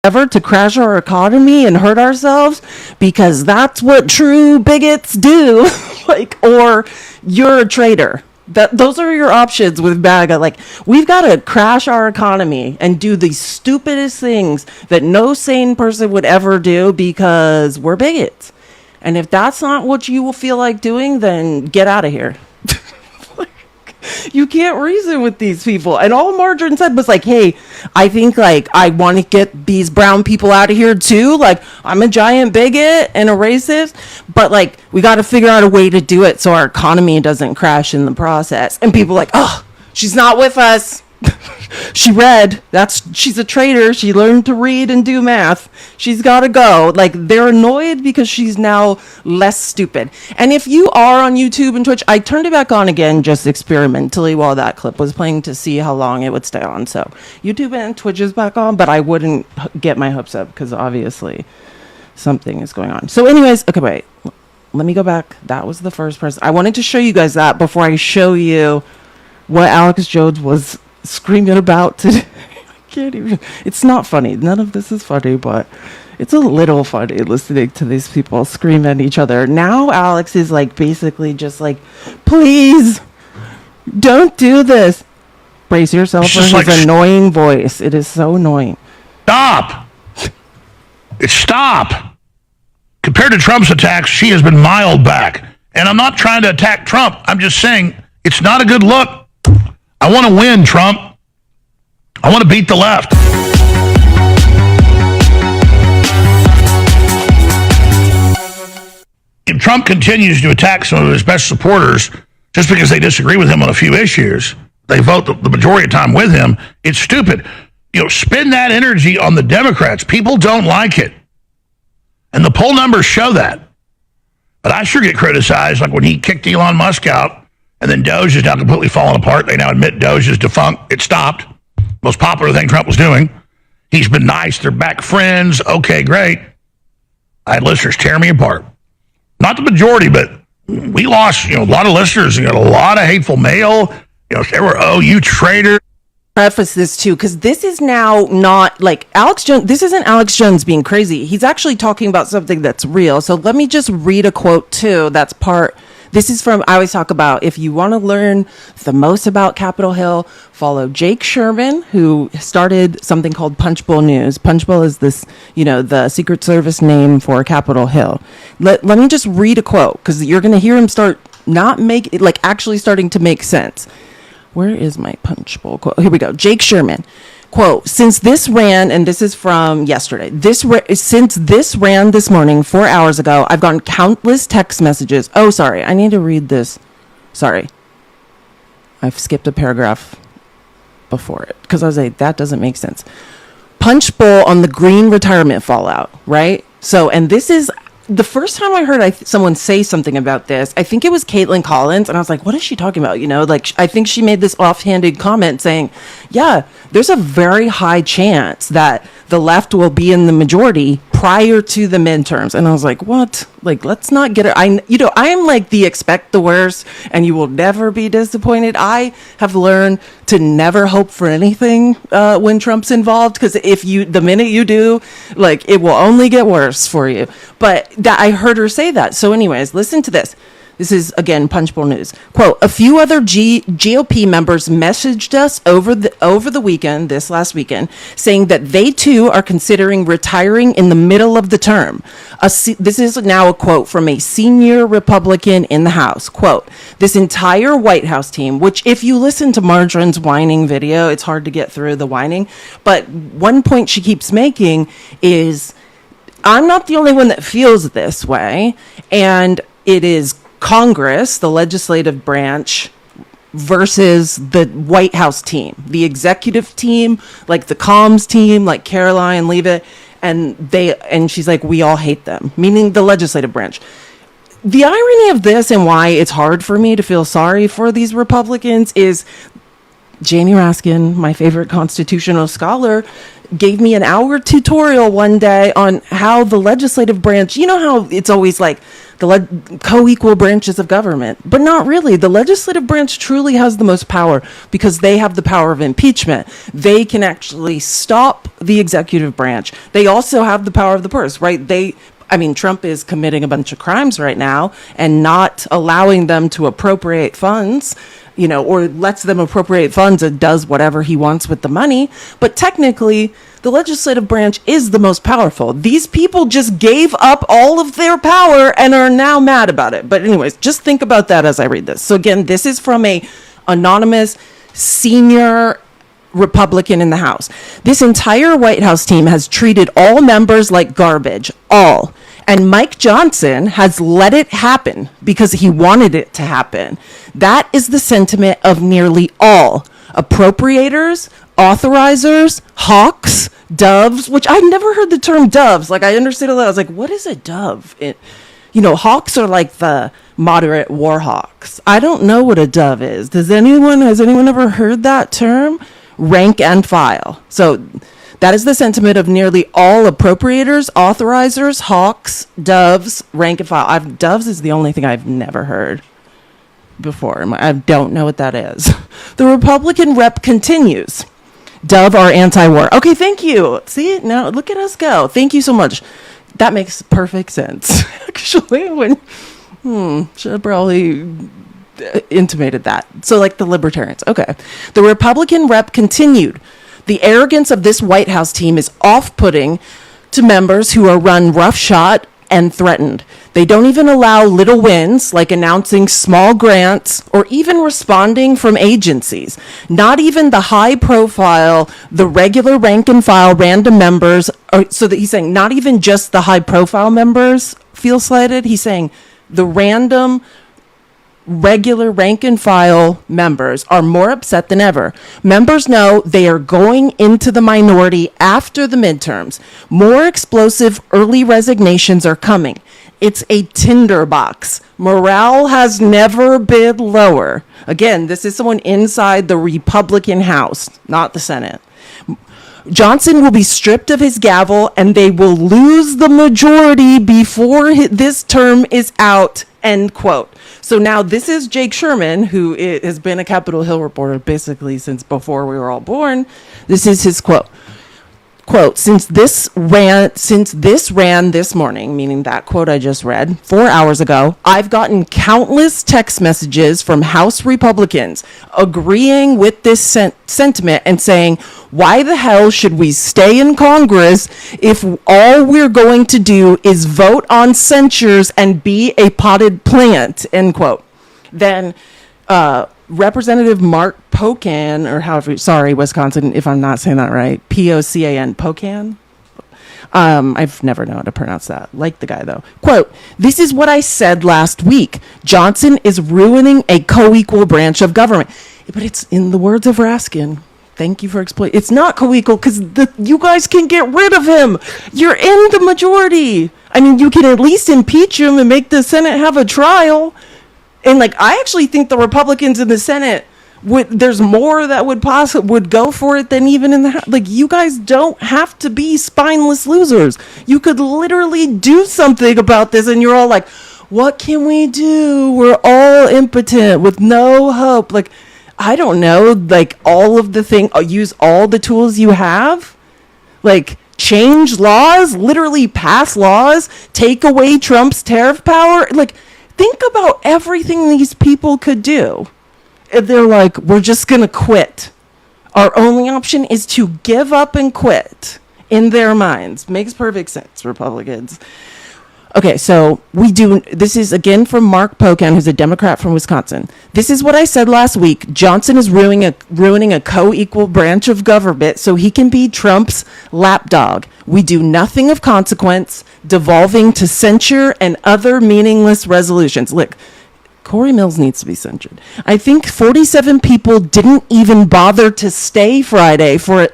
ever to crash our economy and hurt ourselves, because that's what true bigots do. Like, or you're a traitor. Those are your options with MAGA. Like, we've got to crash our economy and do the stupidest things that no sane person would ever do because we're bigots. And if that's not what you will feel like doing, then get out of here. You can't reason with these people. And all Margarine said was like, hey, I think like I want to get these brown people out of here too. Like, I'm a giant bigot and a racist, but like we got to figure out a way to do it so our economy doesn't crash in the process. And people like, oh, she's not with us. She's a traitor. She learned to read and do math. She's got to go. Like, they're annoyed because she's now less stupid. And if you are on YouTube and Twitch, I turned it back on again just experimentally while that clip was playing to see how long it would stay on. So YouTube and Twitch is back on, but I wouldn't get my hopes up because obviously something is going on. So anyways, okay, wait. Let me go back. That was the first person. I wanted to show you guys that before I show you what Alex Jones was screaming about today. I can't even. It's not funny. None of this is funny, but it's a little funny listening to these people scream at each other. Now Alex is like basically just like, please don't do this. Brace yourself for his like, annoying voice. It is so annoying. Stop. Stop. Compared to Trump's attacks, she has been mild back. And I'm not trying to attack Trump. I'm just saying it's not a good look. I want to win, Trump. I want to beat the left. If Trump continues to attack some of his best supporters just because they disagree with him on a few issues, they vote the majority of the time with him, it's stupid. You know, spend that energy on the Democrats. People don't like it. And the poll numbers show that. But I sure get criticized, like when he kicked Elon Musk out. And then Doge is now completely falling apart. They now admit Doge is defunct. It stopped. Most popular thing Trump was doing. He's been nice. They're back friends. Okay, great. I had listeners tear me apart. Not the majority, but we lost, a lot of listeners. You got a lot of hateful mail. They were, oh, you traitor. Preface this too, because this is now not like Alex Jones. This isn't Alex Jones being crazy. He's actually talking about something that's real. So let me just read a quote too. That's part. This is from, I always talk about, if you want to learn the most about Capitol Hill, follow Jake Sherman, who started something called Punchbowl News. Punchbowl is this, the Secret Service name for Capitol Hill. Let me just read a quote, because you're going to hear him start actually starting to make sense. Where is my Punchbowl quote? Here we go. Jake Sherman. Quote, since this ran, and this is from yesterday, since this ran this morning, 4 hours ago, I've gotten countless text messages. Oh, sorry, I need to read this. Sorry. I've skipped a paragraph before it, because I was like, that doesn't make sense. Punchbowl on the green retirement fallout, right? So, and this is the first time I heard someone say something about this. I think it was Caitlin Collins, and I was like, what is she talking about? I think she made this offhanded comment saying, yeah, there's a very high chance that the left will be in the majority prior to the midterms. And I was like, what? Like, let's not get it. I am like the expect the worst and you will never be disappointed. I have learned to never hope for anything when Trump's involved, because the minute you do, like, it will only get worse for you. But I heard her say that. So anyways, listen to this. This is, again, Punchbowl News. Quote, a few other GOP members messaged us over the weekend, this last weekend, saying that they too are considering retiring in the middle of the term. This is now a quote from a senior Republican in the House. Quote, this entire White House team, which if you listen to Margarine's Whining video, it's hard to get through the whining. But one point she keeps making is, I'm not the only one that feels this way. And it is Congress, the legislative branch, versus the White House team, the executive team, like the comms team, like Caroline Leavitt, and she's like, we all hate them, meaning the legislative branch. The irony of this and why it's hard for me to feel sorry for these Republicans is Janie Raskin, my favorite constitutional scholar, gave me an hour tutorial one day on how the legislative branch, you know how it's always like the co-equal branches of government, but not really. The legislative branch truly has the most power because they have the power of impeachment. They can actually stop the executive branch. They also have the power of the purse, right? Trump is committing a bunch of crimes right now and not allowing them to appropriate funds, or lets them appropriate funds and does whatever he wants with the money. But technically, the legislative branch is the most powerful. These people just gave up all of their power and are now mad about it. But anyways, just think about that as I read this. So again, this is from a anonymous senior Republican in the House. This entire White House team has treated all members like garbage, all. And Mike Johnson has let it happen because he wanted it to happen. That is the sentiment of nearly all appropriators, authorizers, hawks, doves, which I never heard the term doves. Like, I understood a lot. I was like, what is a dove? Hawks are like the moderate war hawks. I don't know what a dove is. Has anyone ever heard that term? Rank and file. So that is the sentiment of nearly all appropriators, authorizers, hawks, doves, rank and file. Doves is the only thing I've never heard before. I don't know what that is. The Republican rep continues. Dove are anti-war. Okay, thank you. See, now look at us go. Thank you so much. That makes perfect sense. Actually, should have probably intimated that. So like the libertarians. Okay. The Republican rep continued. The arrogance of this White House team is off-putting to members who are run roughshod and threatened. They don't even allow little wins, like announcing small grants or even responding from agencies. Not even the high-profile, the regular rank-and-file random members. So that he's saying not even just the high-profile members feel slighted. He's saying the random regular rank and file members are more upset than ever. Members know they are going into the minority after the midterms. More explosive early resignations are coming. It's a tinderbox. Morale has never been lower. Again, this is someone inside the Republican House, not the Senate. Johnson will be stripped of his gavel and they will lose the majority before this term is out, end quote. So now this is Jake Sherman, who has been a Capitol Hill reporter basically since before we were all born. This is his quote. Quote, since this ran this morning, meaning that quote I just read 4 hours ago, I've gotten countless text messages from House Republicans agreeing with this sentiment and saying, why the hell should we stay in Congress if all we're going to do is vote on censures and be a potted plant, end quote. Then Representative Mark Pocan, or however, sorry, Wisconsin, if I'm not saying that right, Pocan, Pocan? I've never known how to pronounce that. Like the guy, though. Quote, this is what I said last week. Johnson is ruining a co-equal branch of government. But it's in the words of Raskin. Thank you for explaining. It's not co-equal because you guys can get rid of him. You're in the majority. I mean, you can at least impeach him and make the Senate have a trial. And I actually think the Republicans in the Senate there's more that would go for it than even in the you guys don't have to be spineless losers. You could literally do something about this, and you're all like, "What can we do? We're all impotent with no hope." I don't know. All of the use all the tools you have. Change laws, literally pass laws, take away Trump's tariff power. Think about everything these people could do. If they're like, we're just going to quit. Our only option is to give up and quit in their minds. Makes perfect sense, Republicans. Okay, so this is again from Mark Pocan, who's a Democrat from Wisconsin. This is what I said last week. Johnson is ruining a co-equal branch of government so he can be Trump's lapdog. We do nothing of consequence, devolving to censure and other meaningless resolutions. Look, Corey Mills needs to be censured. I think 47 people didn't even bother to stay Friday for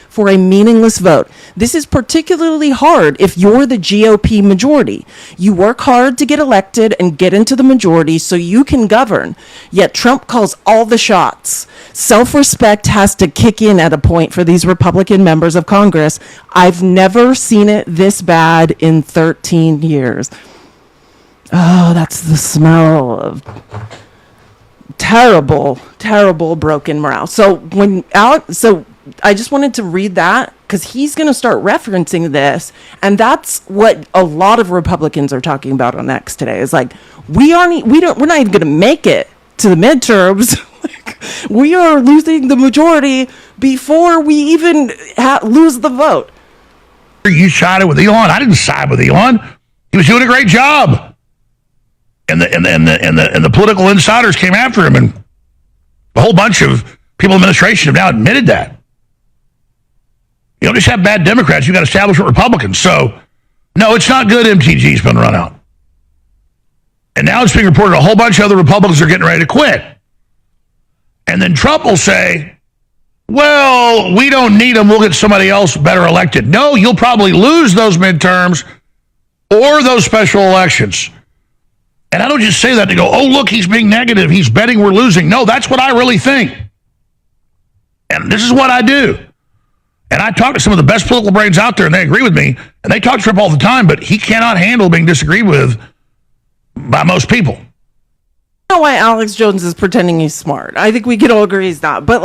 for a meaningless vote. This is particularly hard if you're the GOP majority. You work hard to get elected and get into the majority so you can govern. Yet Trump calls all the shots. Self-respect has to kick in at a point for these Republican members of Congress. I've never seen it this bad in 13 years. Oh, that's the smell of terrible, terrible broken morale. So I just wanted to read that because he's going to start referencing this, and that's what a lot of Republicans are talking about on X today. Is like we're not even going to make it to the midterms. We are losing the majority before we even lose the vote. You sided with Elon. I didn't side with Elon. He was doing a great job. And the political insiders came after him, and a whole bunch of people in administration have now admitted that. You don't just have bad Democrats, you've got establishment Republicans. So, no, it's not good MTG's been run out. And now it's being reported a whole bunch of other Republicans are getting ready to quit. And then Trump will say, well, we don't need them, we'll get somebody else better elected. No, you'll probably lose those midterms or those special elections. And I don't just say that to go, oh, look, he's being negative. He's betting we're losing. No, that's what I really think. And this is what I do. And I talk to some of the best political brains out there, and they agree with me. And they talk to Trump all the time, but he cannot handle being disagreed with by most people. I don't know why Alex Jones is pretending he's smart. I think we can all agree he's not. But,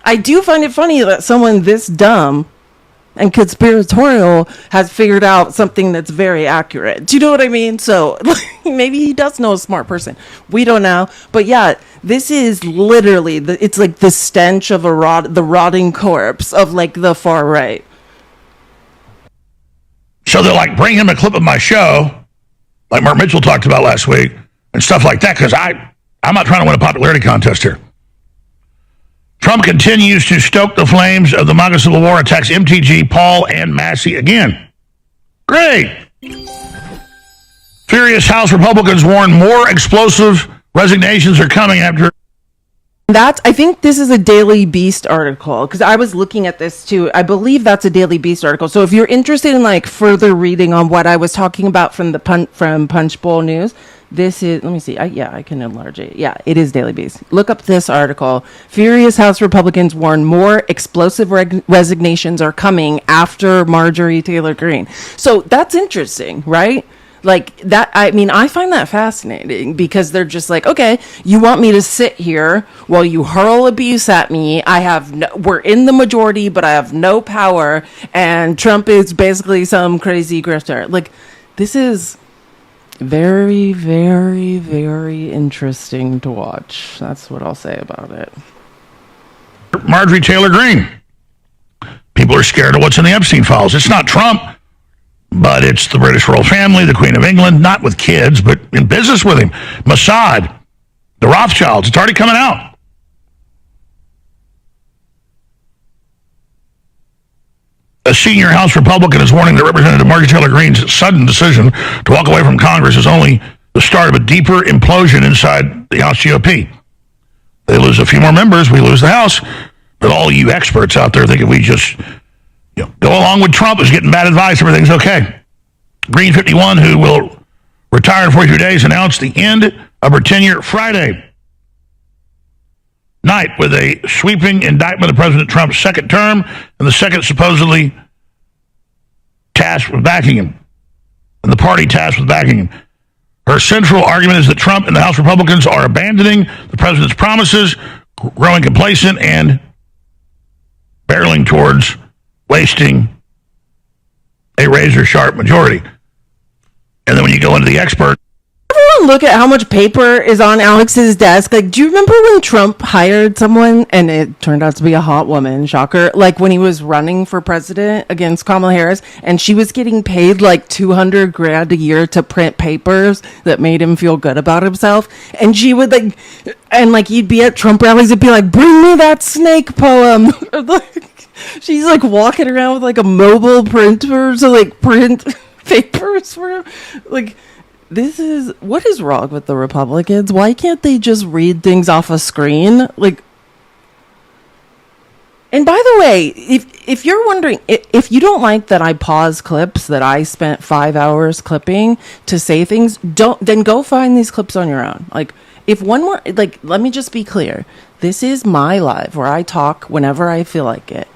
I do find it funny that someone this dumb and conspiratorial has figured out something that's very accurate. Do you know what I mean? So maybe he does know a smart person. We don't know. But yeah, this is literally, it's like the stench of the rotting corpse of the far right. So they'll bring him a clip of my show, like Mark Mitchell talked about last week, and stuff like that, because I'm not trying to win a popularity contest here. Trump continues to stoke the flames of the MAGA Civil War, attacks MTG, Paul, and Massey again. Great. Furious House Republicans warn more explosive resignations are coming after. I think this is a Daily Beast article, because I was looking at this too. I believe that's a Daily Beast article. So if you're interested in further reading on what I was talking about from Punch Bowl News, this is, let me see. I can enlarge it. Yeah, it is Daily Beast. Look up this article. Furious House Republicans warn more explosive resignations are coming after Marjorie Taylor Greene. So that's interesting, right? I find that fascinating because they're just okay, you want me to sit here while you hurl abuse at me. We're in the majority, but I have no power. And Trump is basically some crazy grifter. This is very, very, very interesting to watch. That's what I'll say about it. Marjorie Taylor Greene. People are scared of what's in the Epstein files. It's not Trump, but it's the British royal family, the Queen of England, not with kids, but in business with him. Mossad, the Rothschilds. It's already coming out. A senior House Republican is warning that Representative Marjorie Taylor Greene's sudden decision to walk away from Congress is only the start of a deeper implosion inside the House GOP. They lose a few more members, we lose the House. But all you experts out there think if we just go along with Trump is getting bad advice, everything's okay. Green 51, who will retire in 42 days, announced the end of her tenure Friday night with a sweeping indictment of President Trump's second term and the second supposedly tasked with backing him, and the party tasked with backing him. Her central argument is that Trump and the House Republicans are abandoning the president's promises, growing complacent, and barreling towards wasting a razor-sharp majority. And then when you go into the expert, everyone look at how much paper is on Alex's desk. Do you remember when Trump hired someone and it turned out to be a hot woman? Shocker. When he was running for president against Kamala Harris, and she was getting paid $200,000 a year to print papers that made him feel good about himself. And she would he'd be at Trump rallies and be like, bring me that snake poem. She's walking around with a mobile printer to print papers for him. What is wrong with the Republicans? Why can't they just read things off a screen? And by the way, if you're wondering, if you don't like that I pause clips that I spent 5 hours clipping to say things, then go find these clips on your own. Like, if one more, like, let me just be clear. This is my live where I talk whenever I feel like it.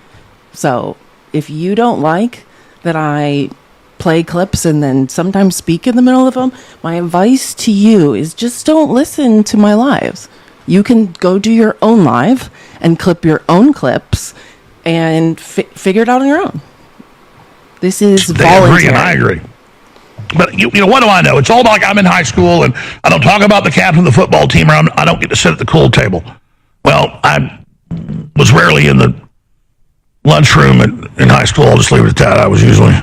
So if you don't like that I play clips and then sometimes speak in the middle of them, my advice to you is just don't listen to my lives. You can go do your own live and clip your own clips and figure it out on your own. This is voluntary. And I agree. But you know, what do I know? It's all about, like, I'm in high school and I don't talk about the captain of the football team, or I don't get to sit at the cool table. Well, I was rarely in the lunchroom in high school. I'll just leave it at that. I was usually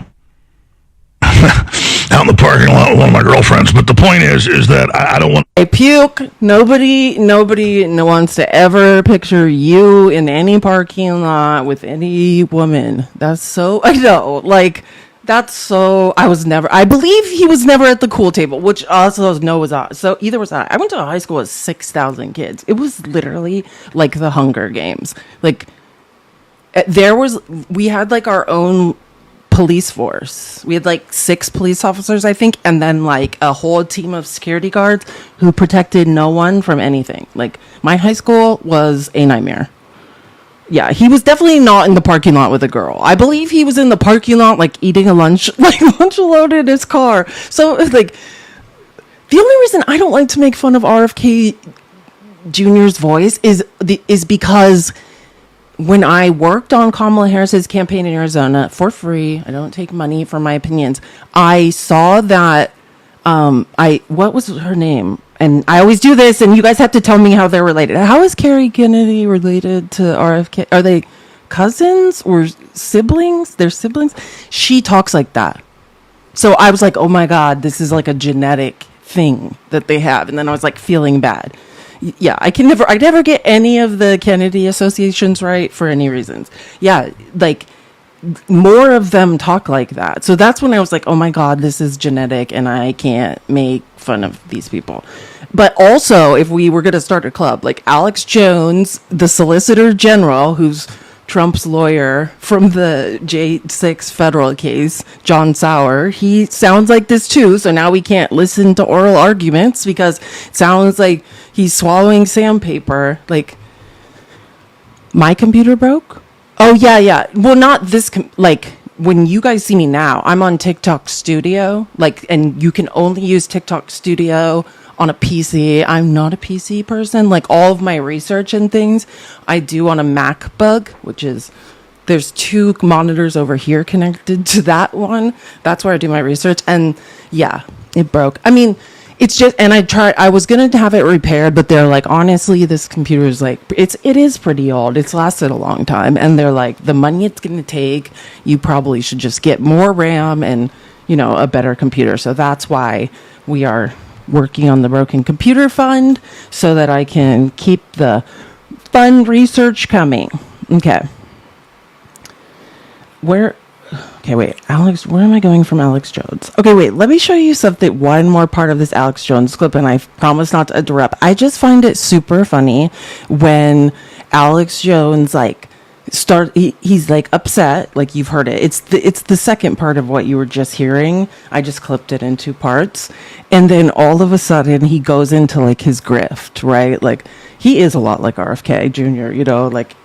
out in the parking lot with one of my girlfriends. But the point is that I don't want... I puke. Nobody wants to ever picture you in any parking lot with any woman. That's so... I know. Like, that's so... I believe he was never at the cool table, which also was odd. So either was I. I went to a high school with 6,000 kids. It was literally like the Hunger Games. Like, we had like our own police force. We had like 6 police officers, I think, and then like a whole team of security guards who protected no one from anything. Like, my high school was a nightmare. Yeah, he was definitely not in the parking lot with a girl. I believe he was in the parking lot, like, eating a lunch alone in his car. So, like, the only reason I don't like to make fun of RFK Jr.'s voice is because when I worked on Kamala Harris's campaign in Arizona for free, I don't take money for my opinions, I saw that, what was her name? And I always do this, and you guys have to tell me how they're related. How is Kerry Kennedy related to RFK? Are they cousins or siblings? They're siblings? She talks like that. So I was like, oh my God, this is like a genetic thing that they have. And then I was like feeling bad. Yeah, I never get any of the Kennedy associations right for any reasons. Yeah, like, more of them talk like that. So that's when I was like, oh my God, this is genetic and I can't make fun of these people. But also, if we were going to start a club, like Alex Jones, the Solicitor General, who's Trump's lawyer from the J6 federal case, John Sauer, he sounds like this too. So now we can't listen to oral arguments because it sounds like he's swallowing sandpaper. Like, my computer broke? Oh, yeah. Well, not this, like, when you guys see me now, I'm on TikTok Studio, like, and you can only use TikTok Studio on a PC. I'm not a PC person. Like, all of my research and things I do on a MacBook, which is, there's 2 monitors over here connected to that one. That's where I do my research. And yeah, it broke. I mean, it's just, and I was going to have it repaired, but they're like, honestly, this computer is like, it is pretty old. It's lasted a long time. And they're like, the money it's going to take, you probably should just get more RAM and, you know, a better computer. So that's why we are working on the Broken Computer Fund so that I can keep the fun research coming. Okay. Okay, wait, Alex, where am I going from Alex Jones? Okay, wait, let me show you something, one more part of this Alex Jones clip, and I promise not to interrupt. I just find it super funny when Alex Jones, like, he's like upset, like you've heard it. It's the second part of what you were just hearing. I just clipped it in 2 parts. And then all of a sudden he goes into like his grift, right? Like, he is a lot like RFK Jr., you know, like,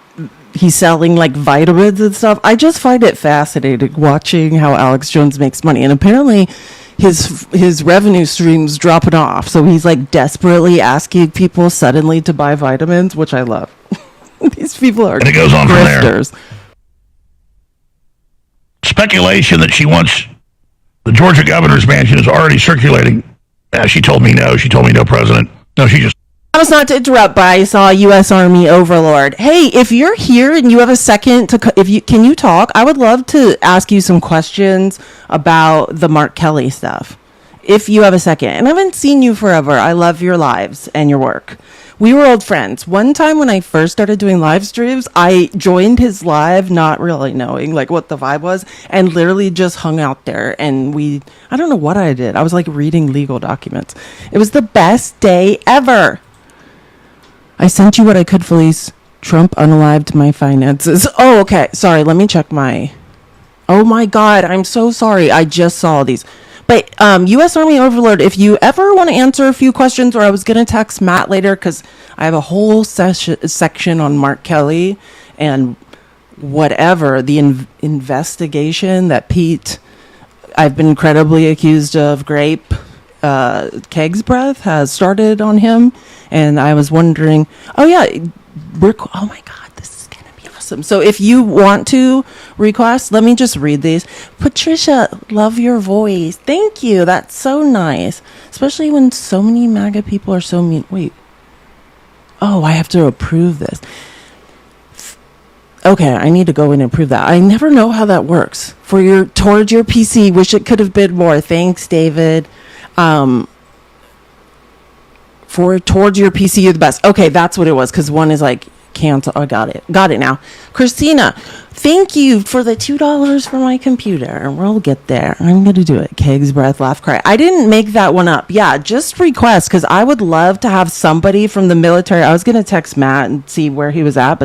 he's selling like vitamins and stuff. I just find it fascinating watching how Alex Jones makes money. And apparently his revenue stream's dropping off. So he's like desperately asking people suddenly to buy vitamins, which I love. These people are, and it goes on grifters. From there. Speculation that she wants the Georgia governor's mansion is already circulating. She told me no. She told me no president. No, she just... I was not to interrupt, but I saw a U.S. Army overlord. Hey, if you're here and you have a second can you talk? I would love to ask you some questions about the Mark Kelly stuff. If you have a second. And I haven't seen you forever. I love your lives and your work. We were old friends. One time when I first started doing live streams, I joined his live, not really knowing like what the vibe was, and literally just hung out there. And I don't know what I did. I was like reading legal documents. It was the best day ever. I sent you what I could, Felice. Trump unalived my finances. Oh, okay. Sorry. Let me check my. Oh my God. I'm so sorry. I just saw these. But U.S. Army Overlord, if you ever want to answer a few questions, or I was going to text Matt later because I have a whole section on Mark Kelly and whatever, the investigation that Pete, I've been credibly accused of grape, keg's breath has started on him. And I was wondering, oh yeah, oh my God, this is going to be awesome. So if you want to request, let me just read these. Patricia, love your voice. Thank you. That's so nice. Especially when so many MAGA people are so mean. Wait. Oh, I have to approve this. Okay, I need to go in and approve that. I never know how that works. Towards your PC, wish it could have been more. Thanks, David. Towards your PC, you're the best. Okay, that's what it was, because one is like cancel. I got it now. Christina, thank you for the $2 for my computer. We'll get there. I'm gonna do it. Keg's breath, laugh, cry. I didn't make that one up. Yeah, just request, because I would love to have somebody from the military. I was gonna text Matt and see where he was at, but